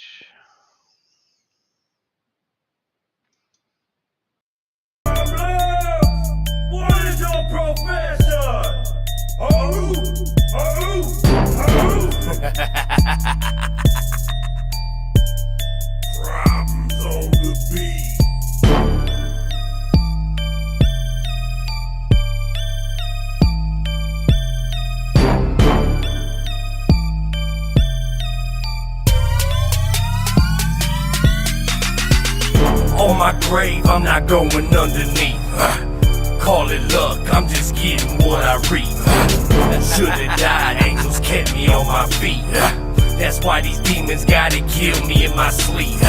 page. What is your profession? Problems on the beat. On my grave, I'm not going underneath. Call it luck, I'm just getting what I reap. Should've died, angels kept me on my feet. That's why these demons gotta kill me in my sleep.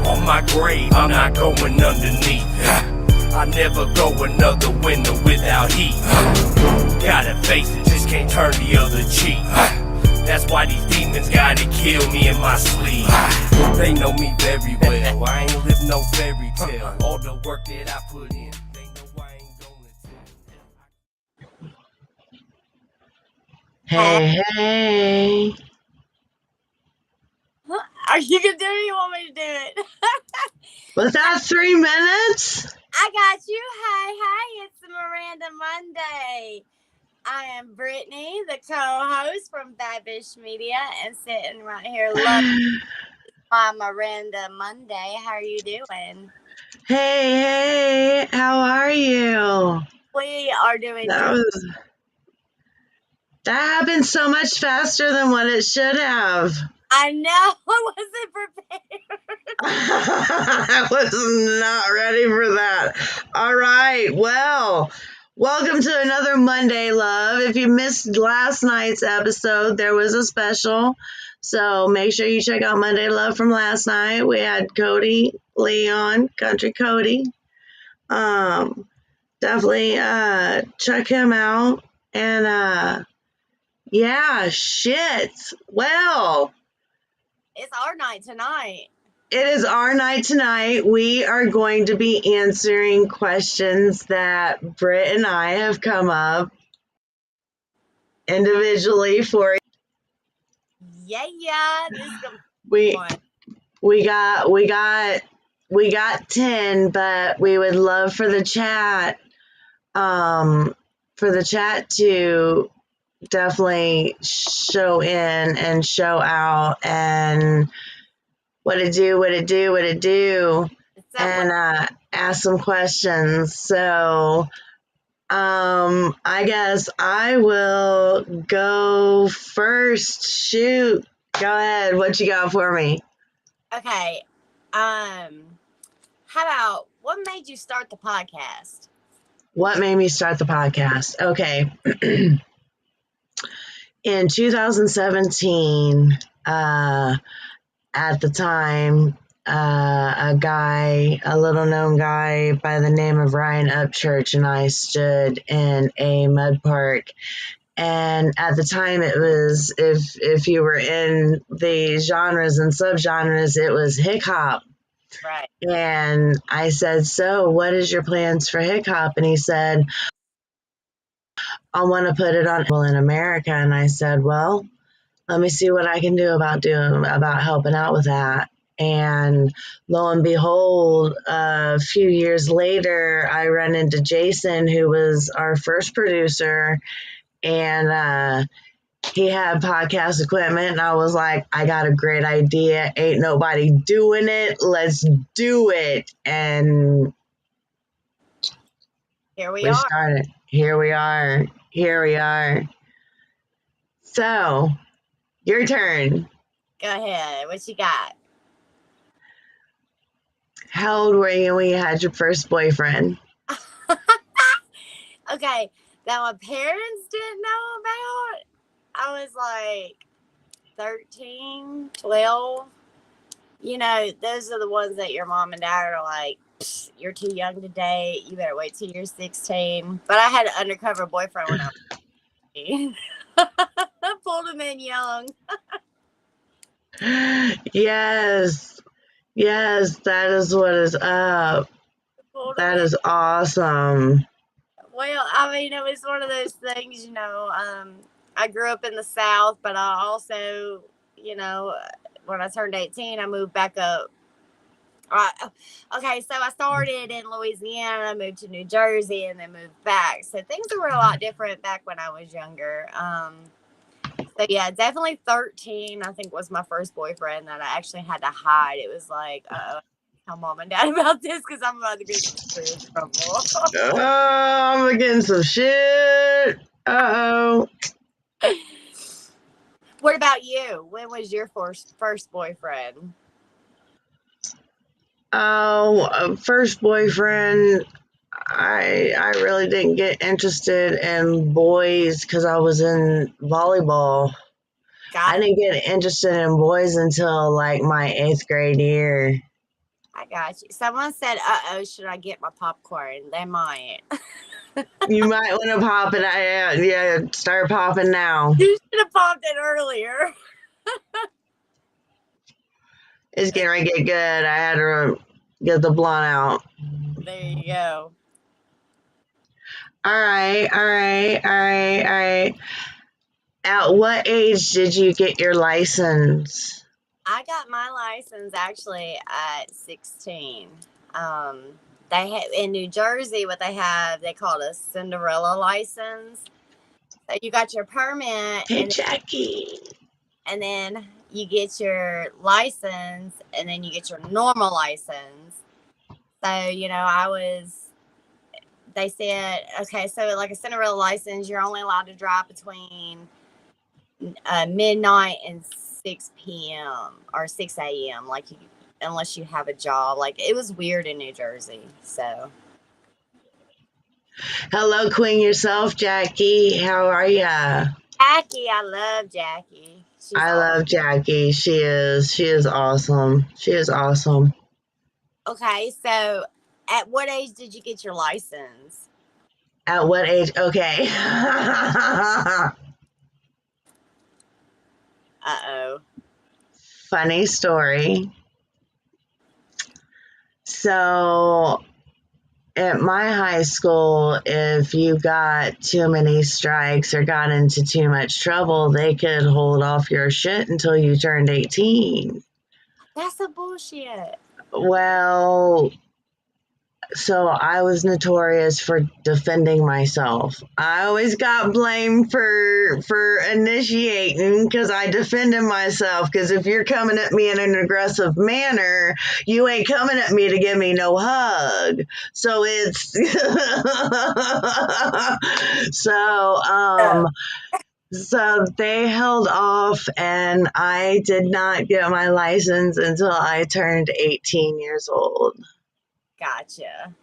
On my grave, I'm not going underneath. I never go another winter without heat. Gotta face it, just can't turn the other cheek. That's why these demons gotta kill me in my sleep. They know me very well, I ain't live no fairy tale. All the work that I put in, they know I ain't gonna tell. Hey. Are you gonna do it or you want me to do it? Was that 3 minutes? I got you. Hey, it's the Miranda Monday. I am Brittany, the co-host from Babish Media, and sitting right here loving my Miranda Monday. How are you doing? Hey, how are you? We are doing That good. happened so much faster than what it should have. I know. I wasn't prepared. I was not ready for that. All right, well, welcome to another Monday, love. If you missed last night's episode, there was a special. So make sure you check out Monday Love from last night. We had Cody Leon, Country Cody. Definitely check him out. And yeah, shit. Well, It's our night tonight. it is our night tonight. We are going to be answering questions that Britt and I have come up individually for you. Yeah. This is gonna be fun. We got 10, but we would love for the chat to definitely show in and show out and what it do, and ask some questions. So I guess I will go first. Shoot. Go ahead. What you got for me? Okay. How about what made you start the podcast? What made me start the podcast? Okay. In 2017, at the time, a little known guy by the name of Ryan Upchurch and I stood in a mud park. And at the time it was, if you were in the genres and subgenres, it was hip hop. Right. And I said, so what is your plans for hip hop? And he said, I want to put it on in America. And I said, well, let me see what I can do about helping out with that. And lo and behold, a few years later, I run into Jason, who was our first producer, and he had podcast equipment. And I was like, I got a great idea. Ain't nobody doing it. Let's do it. And Here we are. started. Here we are. So, your turn. Go ahead. What you got? How old were you when you had your first boyfriend? Okay, that my parents didn't know about. I was like 13, 12. You know, those are the ones that your mom and dad are like, you're too young to date. You better wait till you're 16. But I had an undercover boyfriend when I was 16. I pulled him in young. Yes, that is what is up. That is awesome. Well, I mean, it was one of those things, you know, I grew up in the South, but I also, you know, when I turned 18, I moved back up. Okay, so I started in Louisiana, moved to New Jersey, and then moved back. So things were a lot different back when I was younger. So yeah, definitely 13, I think, was my first boyfriend that I actually had to hide. It was like, tell mom and dad about this because I'm about to get some serious trouble. I'm getting some shit. Uh-oh. What about you? When was your first boyfriend? Oh, first boyfriend, I really didn't get interested in boys because I was in volleyball. I didn't get interested in boys until like my 8th grade year. I got you. Someone said, should I get my popcorn? They might. You might want to pop it. Yeah, start popping now. You should have popped it earlier. It's getting ready to get good. I had to get the blunt out. There you go. All right. At what age did you get your license? I got my license actually at 16. They have in New Jersey what they call it a Cinderella license. So you got your permit, Hey, Jackie. and then you get your license, and then you get your normal license. So they said, okay, so like a Cinderella license, you're only allowed to drive between midnight and 6 p.m. or 6 a.m. Unless you have a job. Like, it was weird in New Jersey. So, hello, Queen yourself, Jackie. How are ya? Jackie, I love Jackie. I love Jackie. She is awesome. She is awesome. Okay, so at what age did you get your license? At what age? Okay. Uh-oh. Funny story. So at my high school, if you got too many strikes or got into too much trouble, they could hold off your shit until you turned 18. That's a bullshit. Well, so I was notorious for defending myself. I always got blamed for initiating because I defended myself. Because if you're coming at me in an aggressive manner, you ain't coming at me to give me no hug. So it's so they held off, and I did not get my license until I turned 18 years old. Gotcha.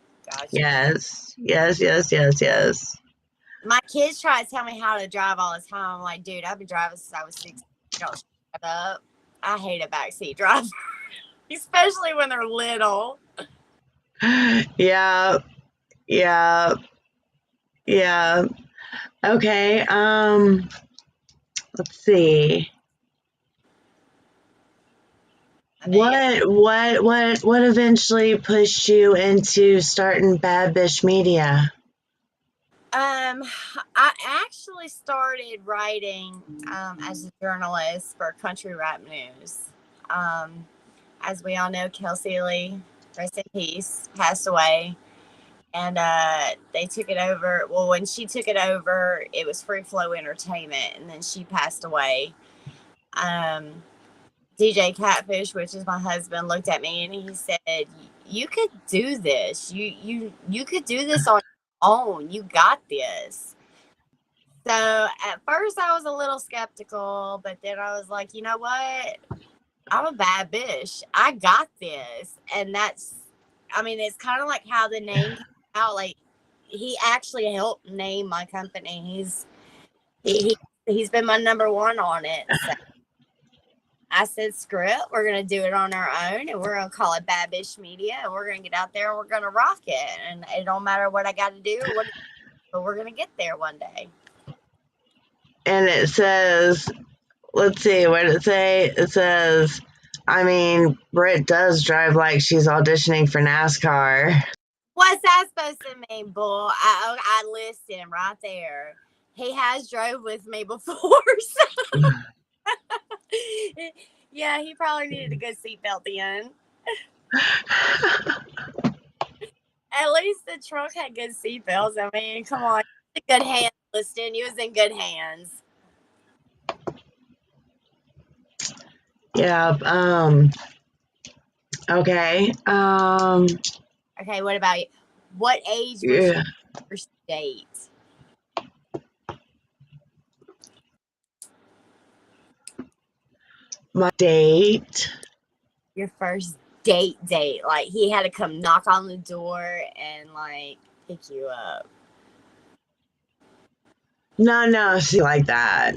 Yes. My kids try to tell me how to drive all the time. I'm like, dude, I've been driving since I was 16. Don't shut up. I hate a backseat driver, especially when they're little. Yeah. Okay. Let's see. What eventually pushed you into starting Bad Bitch Media? I actually started writing as a journalist for Country Rap News. As we all know, Kelsey Lee, rest in peace, passed away. And they took it over. Well, when she took it over, it was Free Flow Entertainment, and then she passed away. DJ Catfish, which is my husband, looked at me and he said, "You could do this. You could do this on your own. You got this." So at first I was a little skeptical, but then I was like, you know what? I'm a bad bitch. I got this. And it's kind of like how the name came out. Like, he actually helped name my company. He's been my number one on it. So I said, screw it. We're going to do it on our own, and we're going to call it Bad Bitch Media, and we're going to get out there and we're going to rock it. And it don't matter what I got to do, but we're going to get there one day. And it says, let's see, what did it say? It says, Britt does drive like she's auditioning for NASCAR. What's that supposed to mean, bull? I listed him right there. He has drove with me before. So Yeah, he probably needed a good seatbelt then. At least the truck had good seatbelts. I mean, come on. Good hands, Liston. He was in good hands. Yeah. Okay. Okay, what about you? What age was Yeah. your first date? My date. Your first date. Like, he had to come knock on the door and, like, pick you up. No, see like that.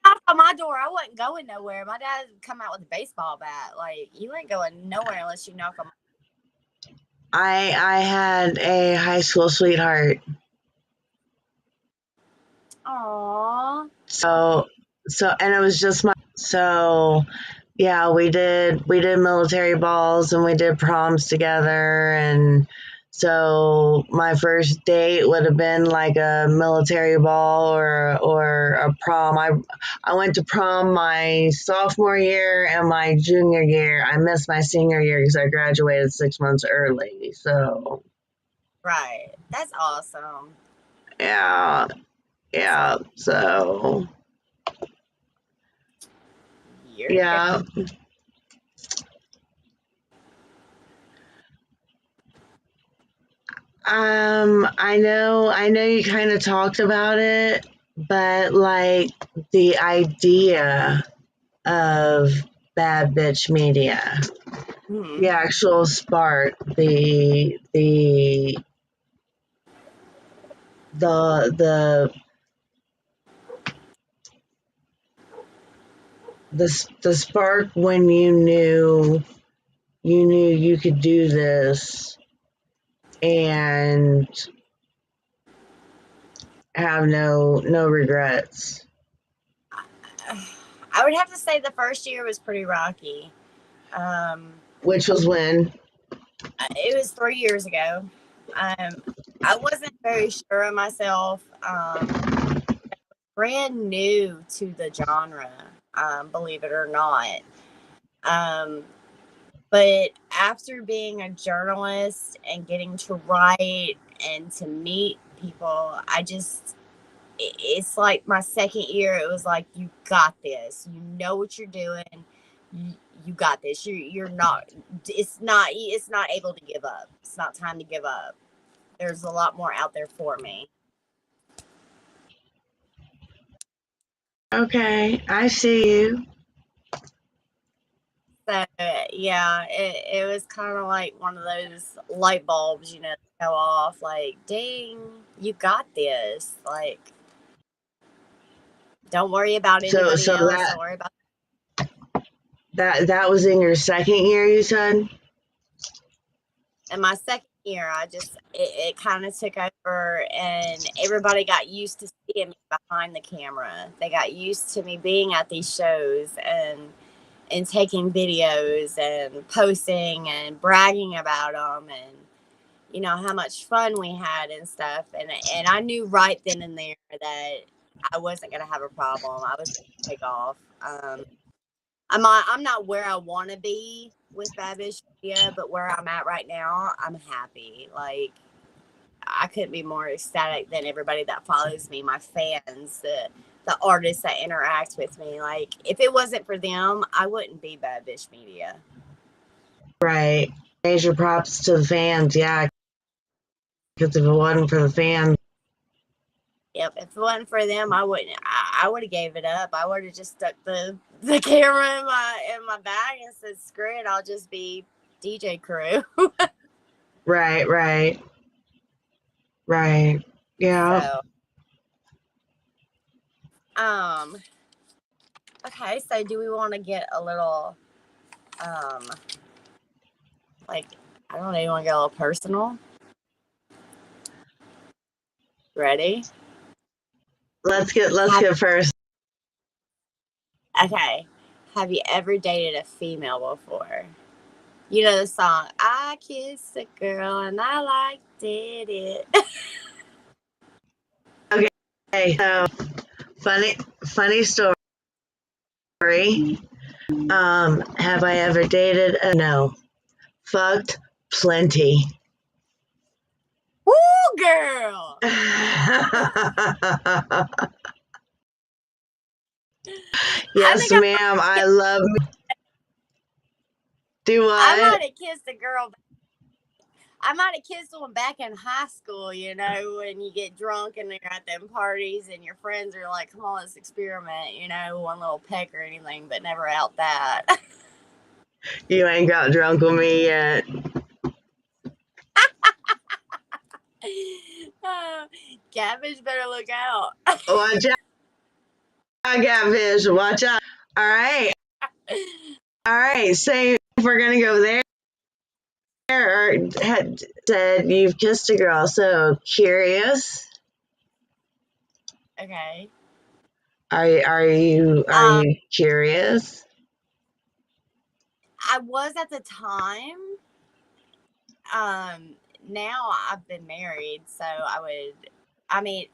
Knock on my door. I wasn't going nowhere. My dad would come out with a baseball bat. Like, you ain't going nowhere unless you knock on my I had a high school sweetheart. Aww. So and it was just yeah, we did military balls and we did proms together, and so my first date would have been like a military ball or a prom. I went to prom my sophomore year and my junior year. I missed my senior year because I graduated 6 months early. So Right. That's awesome. yeah, so yeah. I know you kind of talked about it, but like the idea of bad bitch media, the actual spark, the the spark when you knew you could do this and have no regrets. I would have to say the first year was pretty rocky. Which was when? It was 3 years ago. I wasn't very sure of myself. Brand new to the genre, believe it or not. But after being a journalist and getting to write and to meet people, it's like my second year. It was like, you got this. You know what you're doing. You got this. You're not. It's not able to give up. It's not time to give up. There's a lot more out there for me. Okay, I see you. So yeah, it was kind of like one of those light bulbs, go off. Like, dang, you got this. Like, don't worry about anybody So else. Don't worry about that was in your second year, you said? in my second year. It kind of took over, and everybody got used to seeing me behind the camera. They got used to me being at these shows and taking videos and posting and bragging about them, and how much fun we had and stuff. And I knew right then and there that I wasn't going to have a problem. I was going to take off. I'm not where I want to be with Bad Bitch Media, but where I'm at right now, I'm happy. Like, I couldn't be more ecstatic than everybody that follows me, my fans, the artists that interact with me. Like, if it wasn't for them, I wouldn't be Bad Bitch Media. Right. Major props to the fans, yeah. Because if it wasn't for the fans. Yep, if it wasn't for them, I wouldn't. I would have gave it up. I would have just stuck the camera in my bag and said, "Screw it, I'll just be DJ crew." Right. Yeah. So, okay, so do we want to get a little, like, I don't know, you want to get a little personal? Ready? Let's get first. Okay. Have you ever dated a female before? You know the song, I kissed a girl and I liked it. Okay, so funny story. Have I ever dated? No. Fucked plenty. Woo, girl. I Yes, think ma'am. I love me. Do I what? might have kissed a girl. I might have kissed one back in high school, you know, when you get drunk and you're at them parties and your friends are like, come on, let's experiment, you know, one little peck or anything, but never out that. You ain't got drunk with me yet. Cabbage better look out. Watch out, catfish. Watch out. All right. All right. Say if we're going to go there. Or had said you've kissed a girl, so curious. Okay. Are you curious? I was at the time. Now I've been married, so I mean,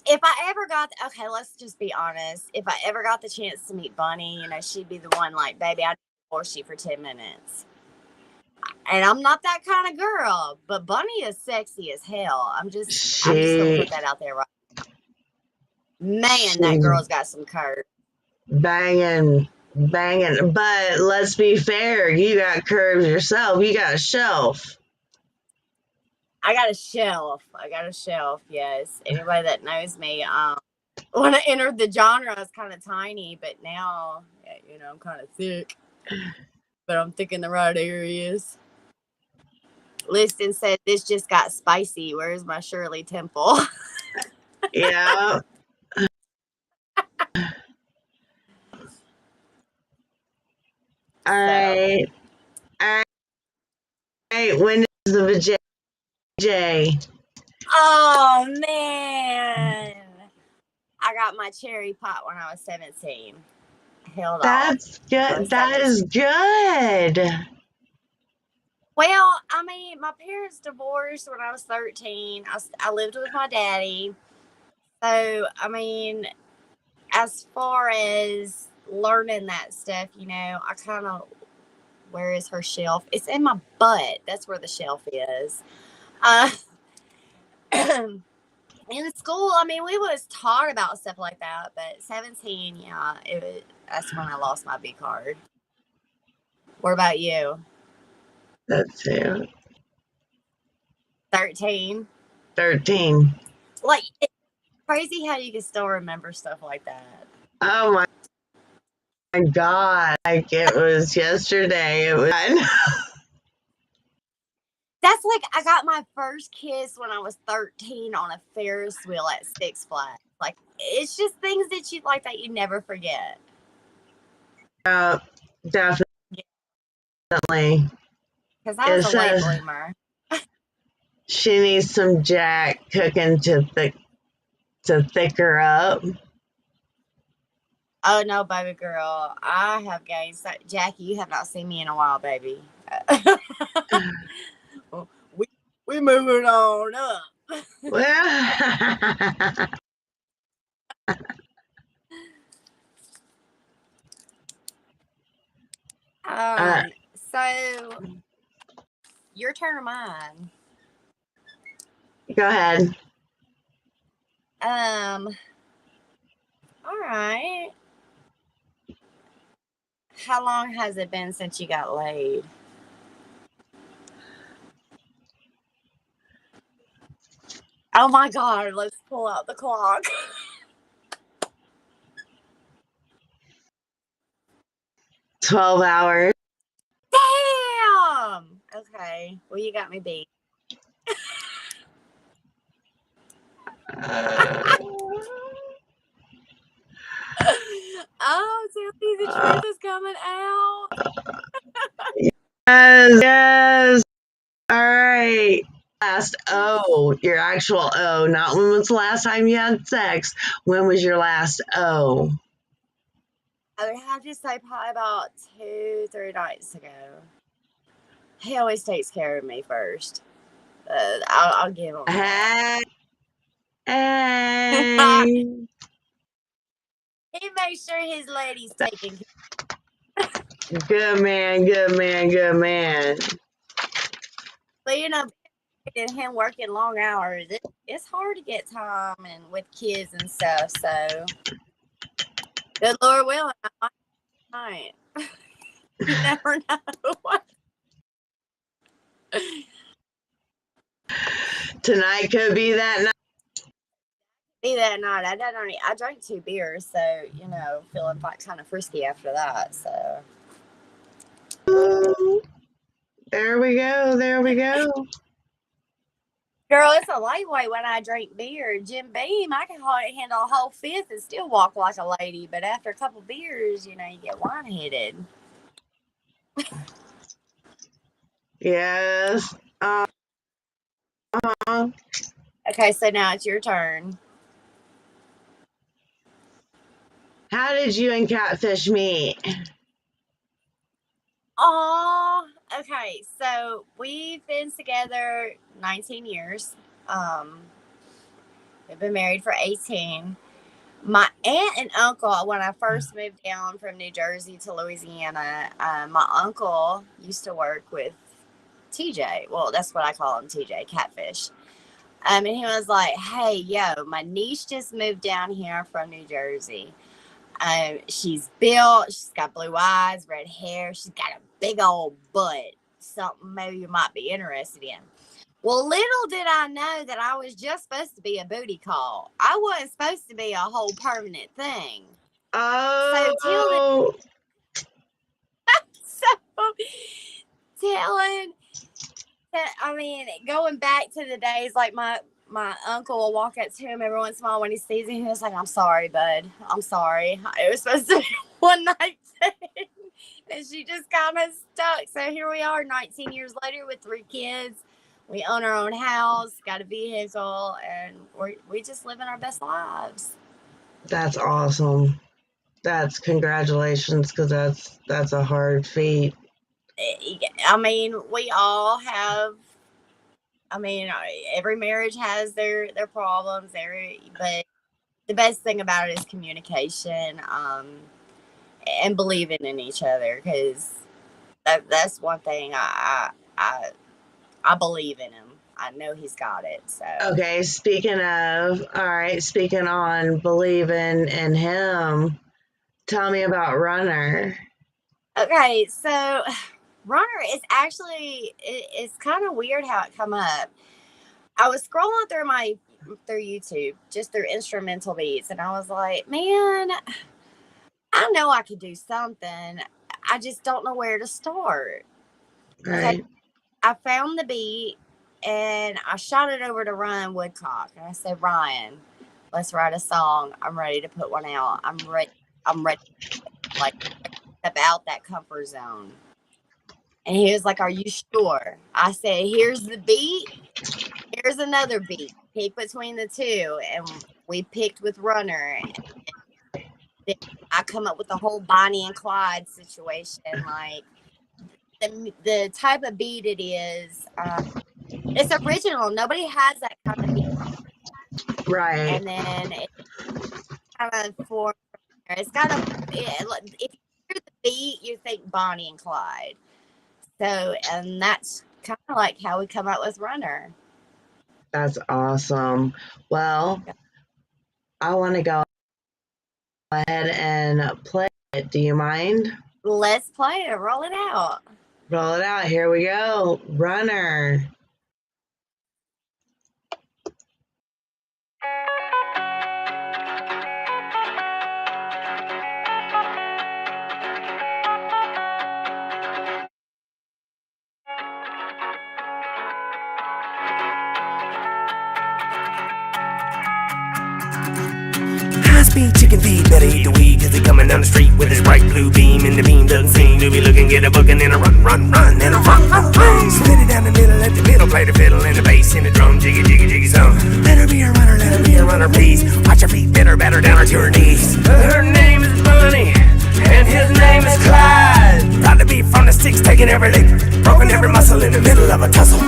if I ever got, okay, let's just be honest. If I ever got the chance to meet Bunny, you know, she'd be the one like, baby, I'd divorce you for 10 minutes. And I'm not that kind of girl, but Bunny is sexy as hell. I'm just gonna put that out there right. Man, that girl's got some curve. Banging. But let's be fair, you got curves yourself. You got a shelf. I got a shelf. Yes. Anybody that knows me, when I entered the genre, I was kind of tiny, but now, you know, I'm kind of thick. But I'm thick in the right areas. Liston said, this just got spicy. Where's my Shirley Temple? Yeah. All right. When is the vajay? Oh, man. I got my cherry pot when I was 17. Held That's good. That is good. Well, I mean, my parents divorced when I was 13. I lived with my daddy. So, I mean, as far as learning that stuff, you know, I kind of, where is her shelf? It's in my butt. That's where the shelf is. In school, I mean, we was taught about stuff like that, but 17, yeah, that's when I lost my B card. What about you? That's it. 13. 13. Like, it's crazy how you can still remember stuff like that. Oh my God. Like it was yesterday. That's like, I got my first kiss when I was 13 on a Ferris wheel at Six Flags. Like, it's just things that you like that you never forget. Definitely. Because I was a late bloomer. She needs some Jack cooking to thick her up. Oh, no, baby girl. I have gained. Jackie, you have not seen me in a while, baby. we moving on up. So your turn or mine? Go ahead. All right. How long has it been since you got laid? Oh my God, let's pull out the clock. 12 hours. Damn! Okay. Well, you got me beat. Oh, Tilly, the truth is coming out. Yes. All right. Last O, your actual O, not when was the last time you had sex. When was your last O? I would have to say probably about 2-3 nights ago. He always takes care of me first. I'll give him that. Hey. He He makes sure his lady's taken care of. Good man, good man, good man. But and him working long hours, it's hard to get time and with kids and stuff. So, good Lord willing, I might. You never know. Tonight could be that night. Be that night. I drank 2 beers, so feeling kind of frisky after that. So There we go. There we go. girl, it's a lightweight when I drink beer. Jim Beam, I can handle a whole fifth and still walk like a lady. But after a couple beers, you get wine-headed. Yes. Okay, so now it's your turn. How did you and Catfish meet? Oh, okay. So we've been together 19 years. We've been married for 18. My aunt and uncle, when I first moved down from New Jersey to Louisiana, my uncle used to work with TJ. Well, that's what I call him, TJ, Catfish. And he was like, hey, yo, my niece just moved down here from New Jersey. She's built, she's got blue eyes, red hair, she's got a big old butt. Something maybe you might be interested in. Well, little did I know that I was just supposed to be a booty call. I wasn't supposed to be a whole permanent thing. Oh. Going back to the days, like my uncle will walk up to him every once in a while when he sees him. He was like, I'm sorry, bud. I'm sorry. It was supposed to be one night thing. And she just kind of stuck. So here we are 19 years later with 3 kids. We own our own house, got a vehicle, and we just living our best lives. That's awesome. That's congratulations, because that's a hard feat. We all have. Every marriage has their problems. But the best thing about it is communication, and believing in each other. Because that's one thing I believe in him. I know he's got it. So Okay, speaking on believing in him, tell me about Runner. Okay, so Runner is actually, it's kind of weird how it come up. I was scrolling through YouTube, just through instrumental beats, and I was like, man, I know I could do something. I just don't know where to start. Right. Okay, I found the beat and I shot it over to Ryan Woodcock, and I said, Ryan, let's write a song. I'm ready to put one out. I'm ready, like, about that comfort zone. And he was like, are you sure? I said, here's the beat. Here's another beat. Pick between the two. And we picked with Runner. And then I come up with the whole Bonnie and Clyde situation. Like, the type of beat it is, it's original. Nobody has that kind of beat. Right. And then it's kind of for, it's got if you hear the beat, you think Bonnie and Clyde. So, and that's kind of like how we come out with Runner. That's awesome. Well, I want to go ahead and play it. Do you mind? Let's play it. Roll it out. Roll it out. Here we go. Runner. High-speed chicken feed, better eat the weed, cause he coming down the street with his bright blue beam, and the beam doesn't seem to be looking, get a booking, and a run, and a run. Split it down the middle, let the middle play the fiddle, and the bass and the drum, jiggy, jiggy, jiggy, song. Let her be a runner, please. Watch her feet, better down her to her knees. Her name is Bonnie, and his name is Clyde. Got to be from the sticks, taking every lick, broken every muscle in the middle of a tussle.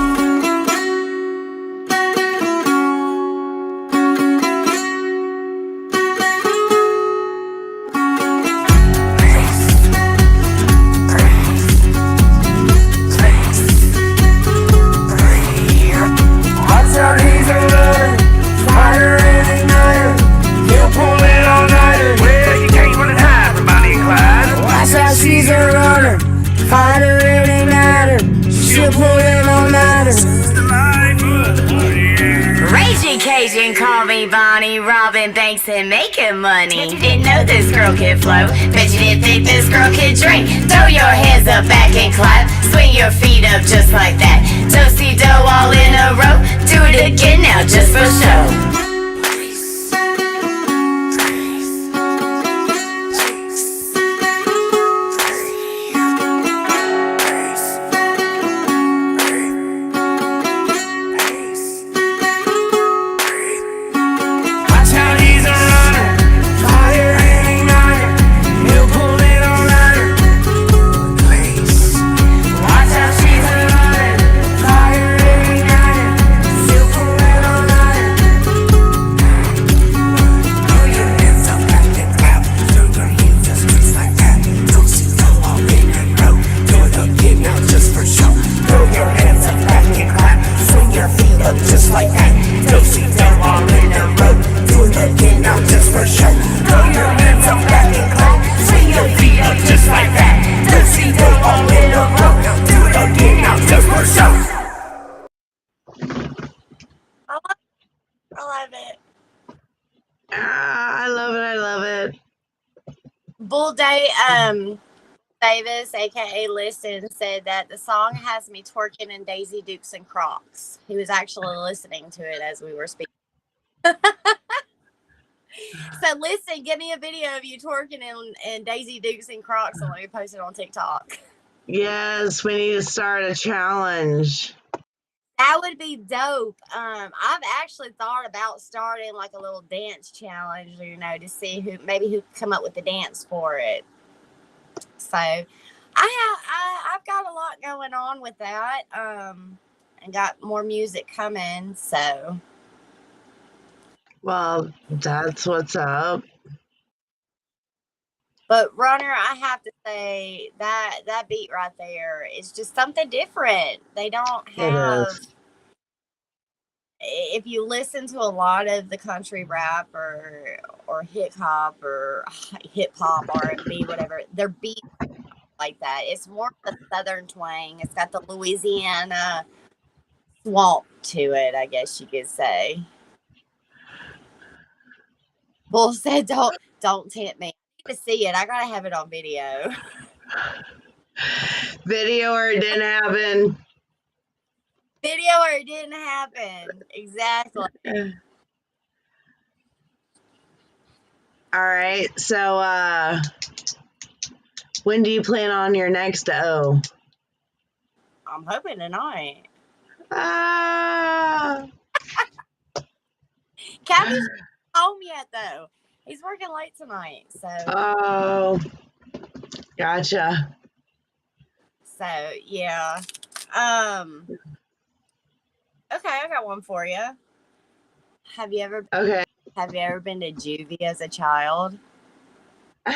robbing banks and making money. Didn't know this girl could flow. Bet you didn't think this girl could drink. Throw your hands up, back and clap. Swing your feet up just like that. Do-si-do all in a row. Do it again now just for show. I love it. I love it. I love it. Bull Davis, aka Listen, said that the song has me twerking in Daisy Dukes and Crocs. He was actually listening to it as we were speaking. So listen, give me a video of you twerking in Daisy Dukes and Crocs and let me post it on TikTok. Yes, we need to start a challenge. That would be dope. I've actually thought about starting like a little dance challenge, you know, to see who could come up with the dance for it. So I've got a lot going on with that. And got more music coming. So Well, that's what's up. but Runner, I have to say that beat right there is just something different. They don't It have. is. If you listen to a lot of the country rap or hip hop R&B, whatever, their beat like that. It's more of a southern twang. It's got the Louisiana swamp to it, I guess you could say. Bull said, "Don't tempt me." I need to see it. I gotta have it on video. Video or it didn't happen. Video or it didn't happen. Exactly. All right. So, when do you plan on your next O? I'm hoping tonight. Ah. Cappy's not home yet though. He's working late tonight, so. Oh. Gotcha. So yeah. Okay, I got one for you. Have you ever Okay. been to juvie as a child? Oh,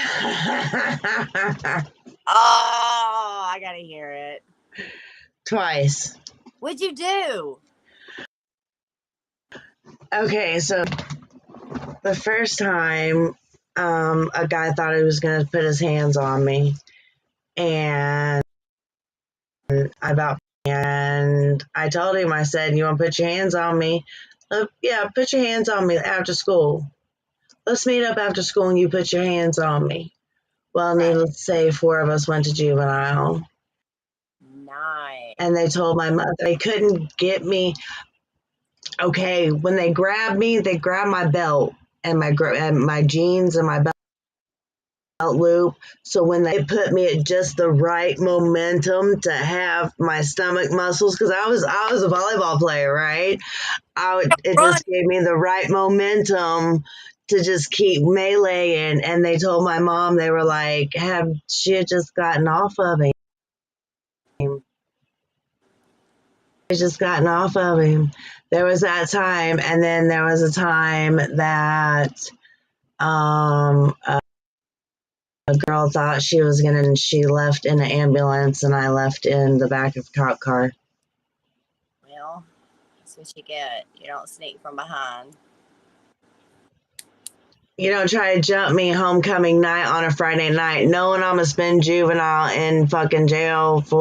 I gotta hear it. Twice. What'd you do? Okay, so the first time, a guy thought he was gonna put his hands on me, and I told him, I said, "You want to put your hands on me? Yeah, put your hands on me after school. Let's meet up after school and you put your hands on me." Well, Right. needless to say, 4 of us went to juvenile. Nice. And they told my mother they couldn't get me. Okay, when they grabbed me, they grabbed my belt and my jeans and my belt loop. So when they put me at just the right momentum to have my stomach muscles, because I was a volleyball player, right? It just gave me the right momentum to just keep meleeing. And they told my mom, they were like, she had just gotten off of him. There was that time, and then there was a time that a girl thought she was she left in an ambulance, and I left in the back of a cop car. Well, that's what you get. You don't sneak from behind. You don't try to jump me homecoming night on a Friday night, knowing I'm gonna spend juvenile in fucking jail for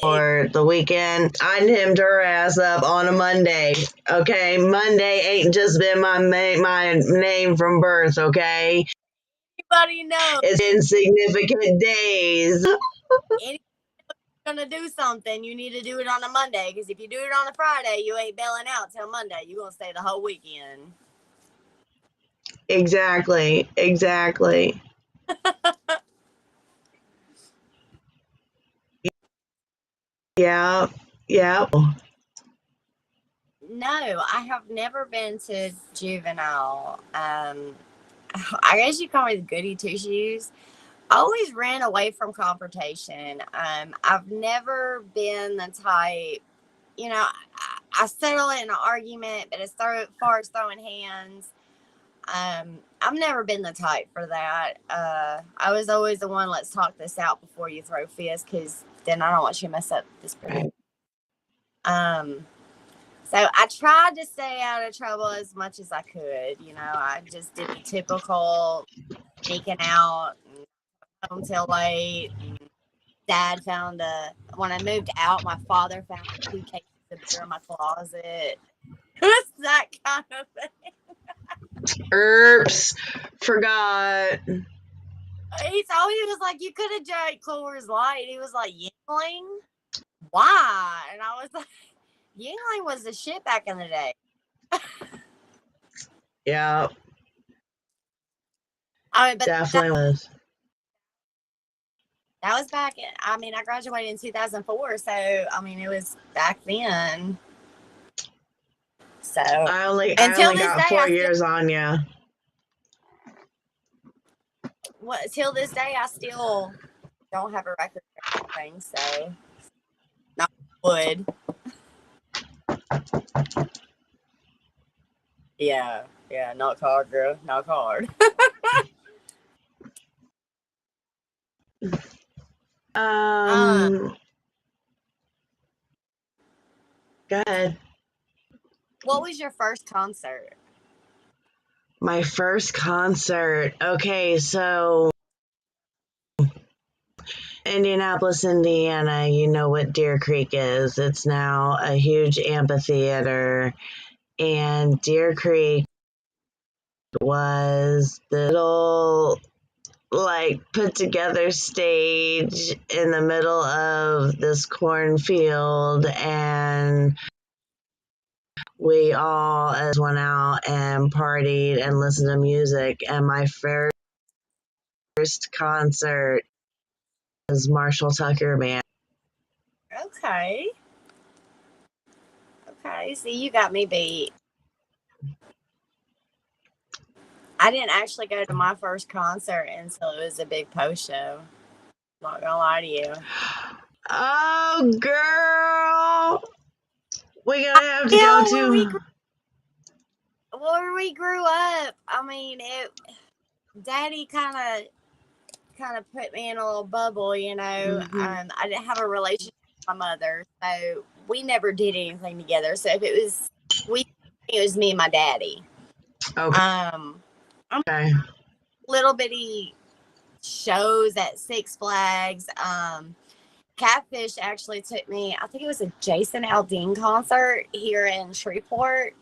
for the weekend. I hemmed her ass up on a Monday. Okay, Monday ain't just been my name from birth. Okay, Everybody knows. it's insignificant days. Anybody's gonna do something, you need to do it on a Monday. Because if you do it on a Friday, you ain't bailing out till Monday. You're gonna stay the whole weekend. Exactly. Yeah. No, I have never been to juvenile. I guess you call me the goody two shoes. I always ran away from confrontation. I've never been the type, I settle in an argument, but as far as throwing hands, I've never been the type for that. I was always the one, let's talk this out before you throw fists, because then I don't want you to mess up this pretty. So I tried to stay out of trouble as much as I could. I just did the typical sneaking out and home till late. And Dad when I moved out, my father found 2 cases of beer in my closet. It's that kind of thing. Oops, forgot. He was like, you could have drank Coors Light. He was like, Yingling? Why? And I was like, Yingling was the shit back in the day. Yeah. But definitely was. That was back I graduated in 2004, so it was back then. So I only got 4 years on you. Till this day, I still don't have a record or anything, so not wood. Yeah, not hard, girl, not hard. Go ahead. What was your first concert? My first concert. Okay, so Indianapolis, Indiana, you know what Deer Creek is. It's now a huge amphitheater, and Deer Creek was the little put together stage in the middle of this cornfield, and we all went out and partied and listened to music. And my first concert was Marshall Tucker Band. Okay, see, you got me beat. I didn't actually go to my first concert until it was a big post show. Not gonna lie to you. Oh, girl, we're gonna have to go to. Where we grew up, Daddy kind of put me in a little bubble, Mm-hmm. I didn't have a relationship with my mother, so we never did anything together. So if it was me and my daddy. Okay. Little bitty shows at Six Flags. Catfish actually took me, I think it was a Jason Aldean concert here in Shreveport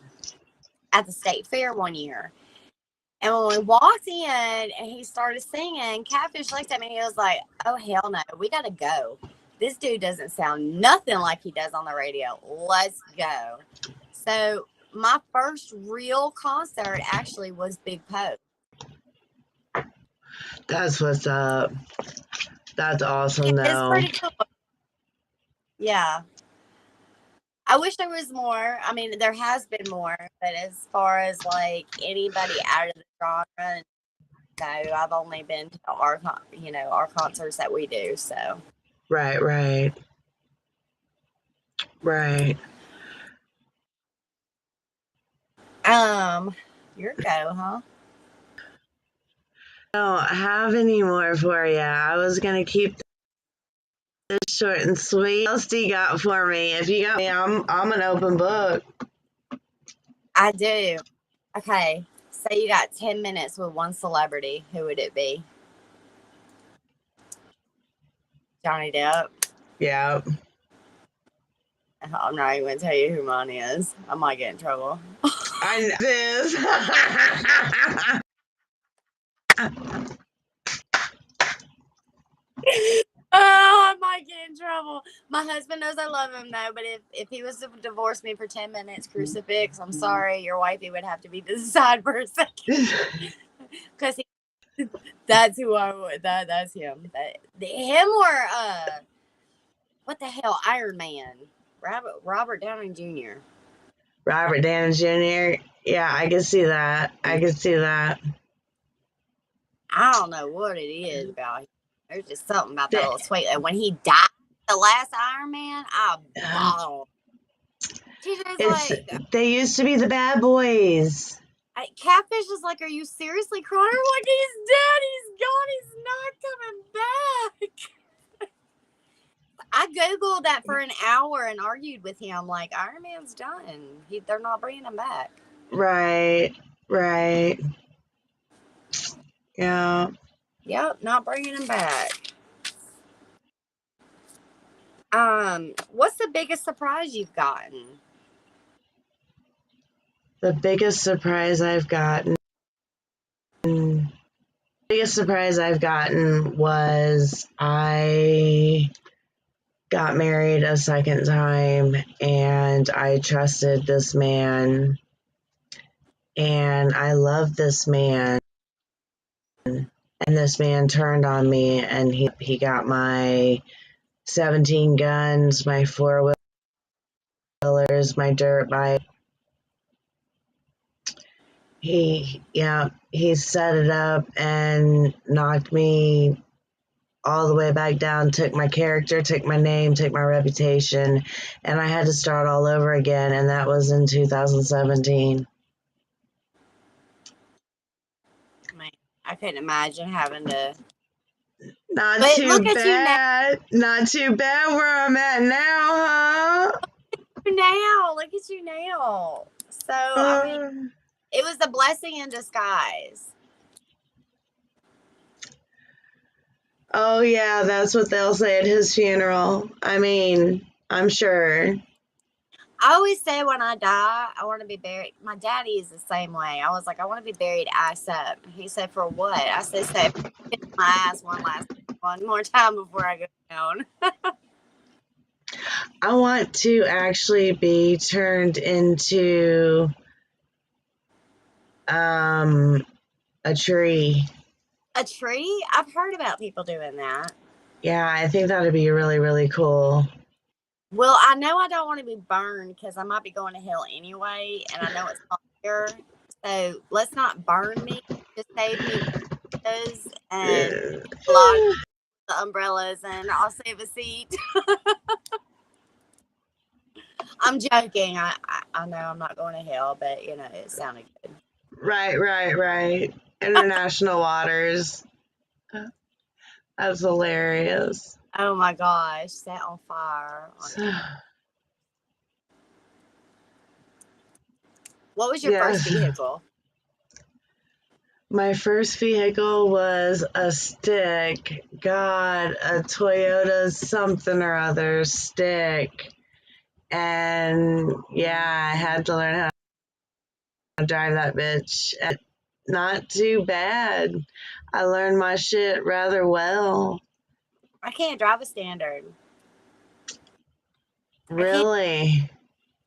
at the state fair one year. And when we walked in and he started singing, Catfish looked at me and he was like, oh, hell no, we got to go. This dude doesn't sound nothing like he does on the radio. Let's go. So my first real concert actually was Big Poke. That's what's up. That's awesome, though. It's pretty cool. Yeah. I wish there was more. There has been more, but as far as anybody out of the genre, no, I've only been to our concerts that we do. So. Right. Your go, huh? I don't have any more for you. I was gonna keep this short and sweet. What else do you got for me? If you got me, I'm an open book. I do. Okay, say you got 10 minutes with one celebrity. Who would it be? Johnny Depp. Yeah. I'm not even going to tell you who mine is. I might get in trouble. I know this. Oh, I might get in trouble. My husband knows I love him though, but if he was to divorce me for 10 minutes, crucifix, I'm sorry, your wifey would have to be the side for a second. Because that's who I would. That's him. Him or what the hell? Iron Man. Robert Downey Jr. Robert Downey Jr. Yeah, I can see that. I can see that. I don't know what it is about him. There's just something about that little sweet. And when he died, the last Iron Man, I bawled. They used to be the bad boys. Catfish is like, are you seriously crying? Like, he's dead. He's gone. He's not coming back. I Googled that for an hour and argued with him. Like, Iron Man's done. They're not bringing him back. Right. Yeah. Yep, not bringing him back. What's the biggest surprise you've gotten? The biggest surprise I've gotten was I got married a second time, and I trusted this man, and I loved this man, and this man turned on me, and he got my 17 guns, my 4-wheelers, my dirt bike. He set it up and knocked me all the way back down, took my character, took my name, took my reputation, and I had to start all over again, and that was in 2017. Man, I couldn't imagine having to. Not But too look at you bad. Not too bad where I'm at now, huh? Look at you now. So, I mean, it was a blessing in disguise. Oh, yeah, that's what they'll say at his funeral. I mean, I'm sure. I always say when I die, I want to be buried. My daddy is the same way. I was like, I want to be buried ass up. He said, for what? I said, kiss my ass one more time before I go down. I want to actually be turned into a tree. A tree? I've heard about people doing that. Yeah, I think that would be really, really cool. Well, I know I don't want to be burned because I might be going to hell anyway, and I know it's not here. So let's not burn me. Just save me and lock the umbrellas, and I'll save a seat. I'm joking. I know I'm not going to hell, but you know it sounded good. Right. International waters. That's hilarious. Oh my gosh, set on fire. What was your first vehicle? My first vehicle was a stick. God, a Toyota something or other stick. And yeah, I had to learn how to drive that bitch. And not too bad. I learned my shit rather well. I can't drive a standard. Really?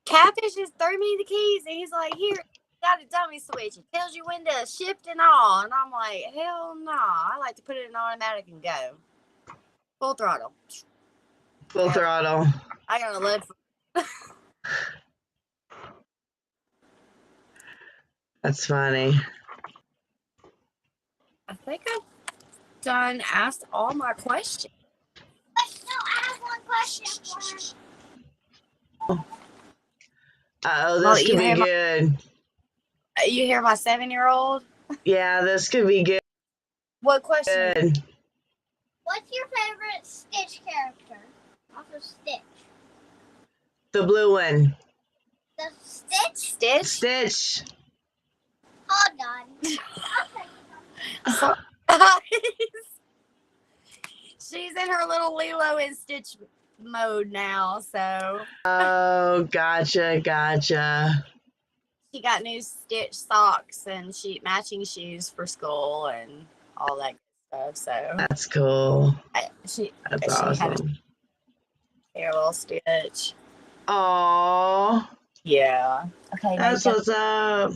Catfish just threw me the keys and he's like, here, got a dummy switch. It tells you when to shift and all. And I'm like, hell no. I like to put it in automatic and go. Full throttle. Full throttle. I got a load for That's funny. I think I've asked all my questions. No, I have one question. This could be good. You hear my 7-year-old? Yeah, this could be good. What question? Good. What's your favorite Stitch character? Off of Stitch. The blue one. The Stitch? Stitch. Hold on. She's in her little Lilo and Stitch mode now, so Oh, gotcha. she got new stitch socks and matching shoes for school and all that good stuff. So That's cool. she That's had a awesome. little stitch. Oh, Yeah. Okay. that's Now what's up.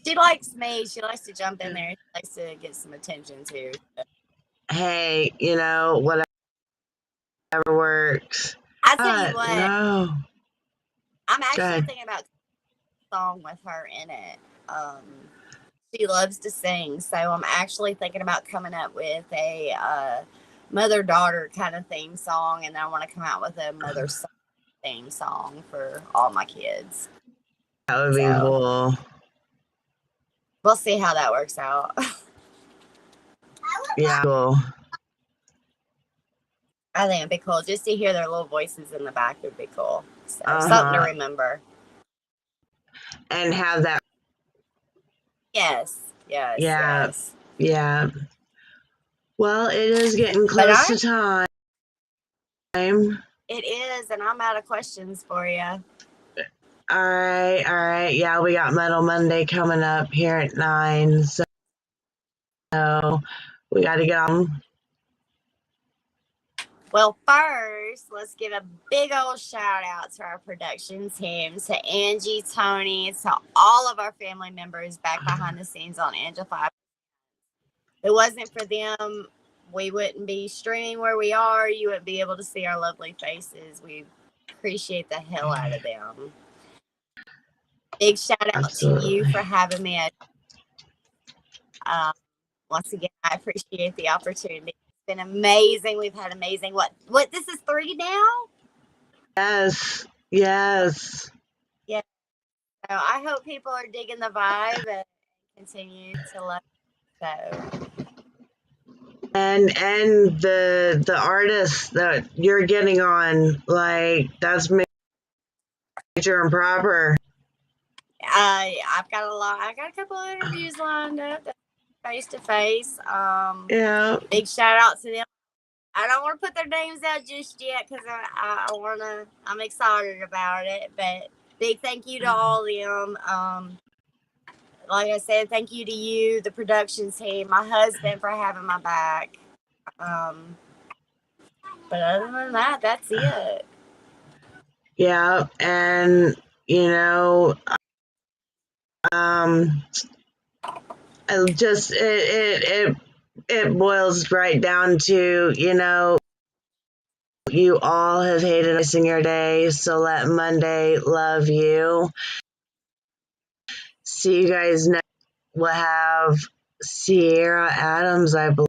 she likes me. She likes to jump in there. She likes to get some attention too. So. Hey, whatever works. I tell you what, No. I'm actually ahead. thinking about a song with her in it. She loves to sing, so I'm actually thinking about coming up with a mother-daughter kind of theme song, and then I want to come out with a mother-son theme song for all my kids. That would be cool. We'll see how that works out. Yeah, cool. I think it'd be cool just to hear their little voices in the back would be cool. So something to remember. And have that. Yes. Yeah. Well, it is getting close to time. It is, and I'm out of questions for you. All right. Yeah, we got Metal Monday coming up here at 9, so we got to get on. Well, first, let's give a big old shout out to our production team, to Angie, Tony, to all of our family members back behind the scenes on Angified. If it wasn't for them, we wouldn't be streaming where we are. You wouldn't be able to see our lovely faces. We appreciate the hell out of them. Big shout out to you for having me. Once again, I appreciate the opportunity. Been amazing. We've had amazing. What this is 3 now? Yes. Yeah. So I hope people are digging the vibe and continue to love it. So. And the artists that you're getting on, like, that's major and proper. I've got I got a couple of interviews lined up. Face to face. Yeah. Big shout out to them. I don't want to put their names out just yet because I'm excited about it. But big thank you to all of them. Like I said, thank you to you, the production team, my husband for having my back. But other than that, that's it. Yeah, and it boils right down to, you all have hated missing your day, so let Monday love you. See you guys next. We'll have Sierra Adams, I believe,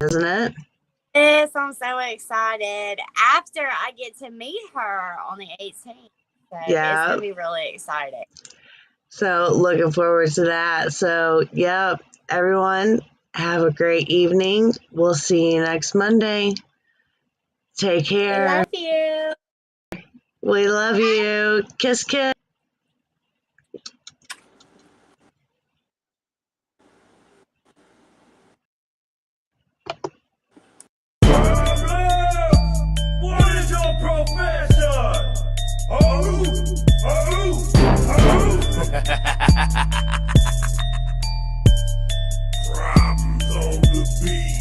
isn't it? Yes, I'm so excited. After I get to meet her on the 18th. So yeah. It's going to be really exciting. So looking forward to that. So, yep, everyone, have a great evening. We'll see you next Monday. Take care. We love you. We love you. Kiss, kiss. What is your profession? Problems on the beat.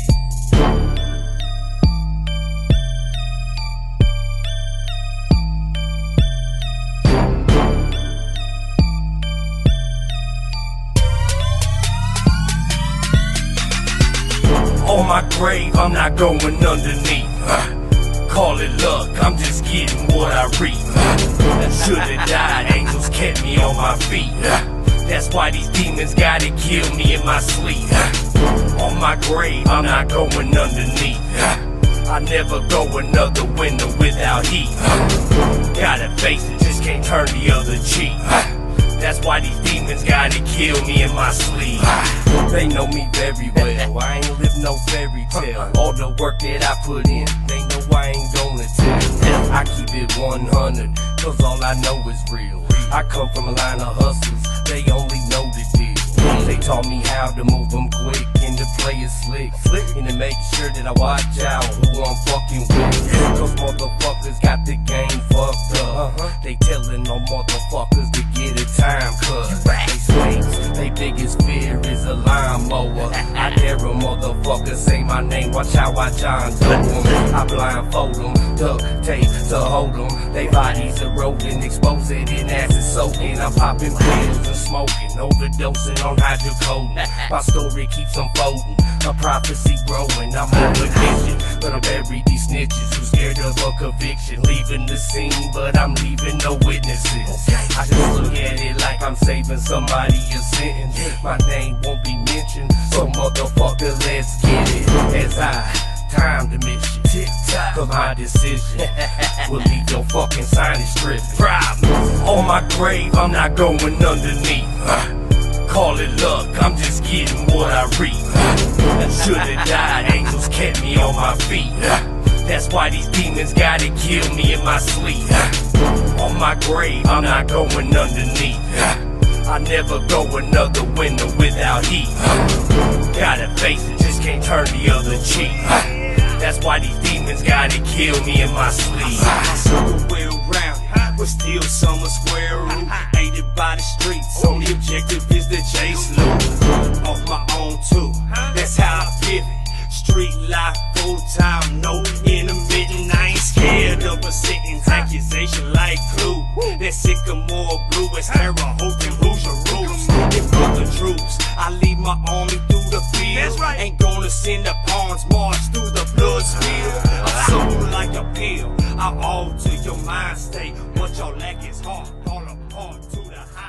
On my grave, I'm not going underneath. Call it luck, I'm just getting what I reap. Should've died, angels kept me on my feet. That's why these demons gotta kill me in my sleep. On my grave, I'm not going underneath. I never go another winter without heat. Gotta face it, just can't turn the other cheek. That's why these demons gotta kill me in my sleep. They know me very well, I ain't live no fairy tale. All the work that I put in, they know I ain't gonna tell. I keep it 100, cause all I know is real. I come from a line of hustlers, they only know the deal. They taught me how to move them quick, independent. play it slick, and to make sure that I watch out who I'm fucking with. Those motherfuckers got the game fucked up. They telling no motherfuckers to get a time cut. They snakes, they biggest fear is a lawnmower. I dare a motherfucker say my name, watch how I John Doe 'em. I blindfold them, duct tape to hold them. They bodies eroding, expose it in acid soaking. I'm popping pills and smoking, overdosing on hydrocodone. My story keeps unfolding, a prophecy growing. I'm on addiction, but I bury these snitches who scared of a conviction. Leaving the scene, but I'm leaving no witnesses. I just look at it like I'm saving somebody a sentence. My name won't be mentioned, so motherfucker, let's get it. As I time the mission, cause my decision will leave your fucking signage stripping. Problem on my grave, I'm not going underneath. Call it luck, I'm just getting what I reap. Should've died, angels kept me on my feet. That's why these demons gotta kill me in my sleep. On my grave, I'm not going underneath. I never go another winter without heat. Gotta face it, just can't turn the other cheek. That's why these demons gotta kill me in my sleep. Circle well rounded, but still some are square root. Aided by the streets, only objective is to chase loot. Off my own too, that's how I pivot. Street life full time, no intermittent. I ain't scared of a sentence, accusation like clue. That sycamore blue is terror, hoping who's your roots. If not the troops, I lead my army through the field. Ain't gonna send the pawns march through the blood spill. I'm sold like a pill, I alter your mind state. What y'all lack is heart, fall apart to the high.